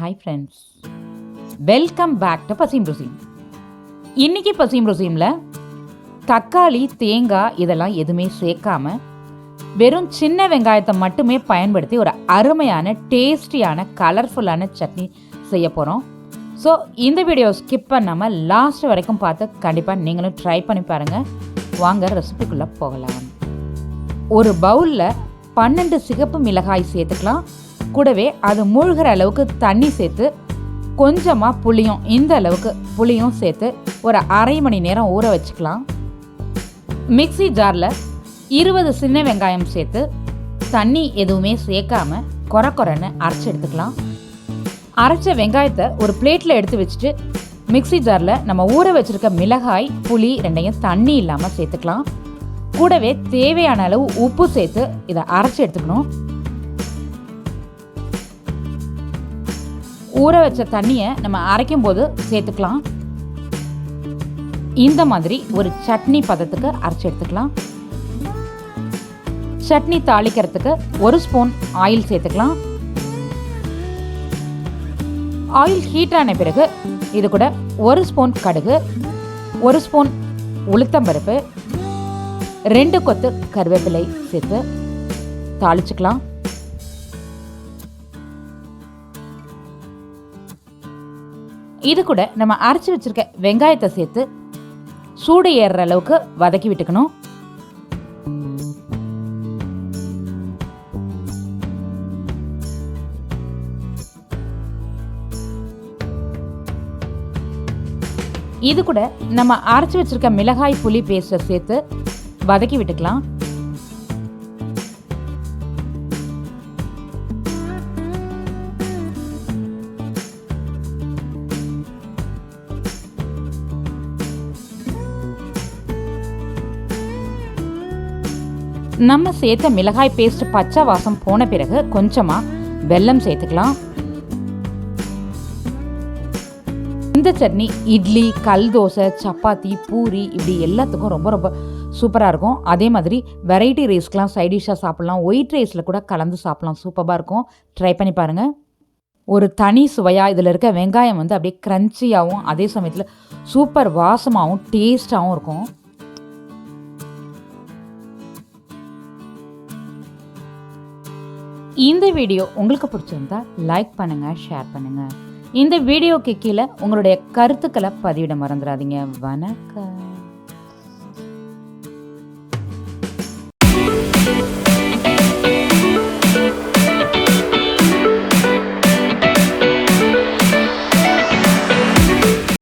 Hi friends, welcome back to பசீம் ருசீம். இன்றைக்கி பசீம் ருசீமில் தக்காளி, தேங்காய் இதெல்லாம் எதுவுமே சேர்க்காம வெறும் சின்ன வெங்காயத்தை மட்டுமே பயன்படுத்தி ஒரு அருமையான டேஸ்டியான கலர்ஃபுல்லான சட்னி செய்ய போகிறோம். ஸோ இந்த வீடியோ ஸ்கிப் பண்ணாமல் லாஸ்ட் வரைக்கும் பார்த்து கண்டிப்பாக நீங்களும் ட்ரை பண்ணி பாருங்கள். வாங்க ரெசிபிக்குள்ளே போகலாம். ஒரு பவுலில் 12 சிகப்பு மிளகாய் சேர்த்துக்கலாம். கூடவே அது மூழ்கிற அளவுக்கு தண்ணி சேர்த்து கொஞ்சமாக புளியும், இந்த அளவுக்கு புளியும் சேர்த்து ஒரு அரை மணி நேரம் ஊற வச்சுக்கலாம். மிக்ஸி ஜாரில் 20 சின்ன வெங்காயம் சேர்த்து தண்ணி எதுவுமே சேர்க்காம கொரன்னு அரைச்சி எடுத்துக்கலாம். அரைச்ச வெங்காயத்தை ஒரு பிளேட்டில் எடுத்து வச்சுட்டு மிக்ஸி ஜாரில் நம்ம ஊற வச்சுருக்க மிளகாய், புளி ரெண்டையும் தண்ணி இல்லாமல் சேர்த்துக்கலாம். கூடவே தேவையான அளவு உப்பு சேர்த்து இதை அரைச்சி எடுத்துக்கணும். ஊற வச்ச தண்ணியை நம்ம அரைக்கும் போது சேர்த்துக்கலாம். இந்த மாதிரி ஒரு சட்னி பதத்துக்கு அரைச்சி எடுத்துக்கலாம். சட்னி தாளிக்கிறதுக்கு 1 ஸ்பூன் ஆயில் சேர்த்துக்கலாம். ஆயில் ஹீட் ஆன பிறகு இது கூட 1 ஸ்பூன் கடுகு, 1 ஸ்பூன் உளுத்தம்பருப்பு, 2 கொத்து கருவேப்பிலை சேர்த்து தாளிச்சுக்கலாம். இது கூட நம்ம அரைச்சி வச்சிருக்க வெங்காயத்தை சேர்த்து சூடு ஏறுற அளவுக்கு வதக்கி விட்டுக்கணும். இது கூட நம்ம அரைச்சி வச்சிருக்க மிளகாய், புளி பேஸ்ட்டை சேர்த்து வதக்கி விட்டுக்கலாம். நம்ம சேர்த்த மிளகாய் பேஸ்ட் பச்சை வாசம் போன பிறகு கொஞ்சமாக வெல்லம் சேர்த்துக்கலாம். இந்த சட்னி இட்லி, கல் தோசை, சப்பாத்தி, பூரி இப்படி எல்லாத்துக்கும் ரொம்ப ரொம்ப சூப்பராக இருக்கும். அதே மாதிரி வெரைட்டி ரைஸ்க்கெலாம் சைடிஷாக சாப்பிட்லாம். ஒயிட் ரைஸில் கூட கலந்து சாப்பிட்லாம். சூப்பராக இருக்கும். ட்ரை பண்ணி பாருங்கள். ஒரு தனி சுவையாக இதில் இருக்க வெங்காயம் அப்படியே க்ரன்ச்சியாகவும் அதே சமயத்தில் சூப்பர் வாசமாகவும் டேஸ்டாகவும் இருக்கும். இந்த வீடியோ உங்களுக்கு பிடிச்சிருந்தா லைக் பண்ணுங்கள், ஷேர் பண்ணுங்கள். இந்த வீடியோக்கு கீழே உங்களுடைய கருத்துக்களை பதிவிட மறந்துடாதீங்க. வணக்கம்.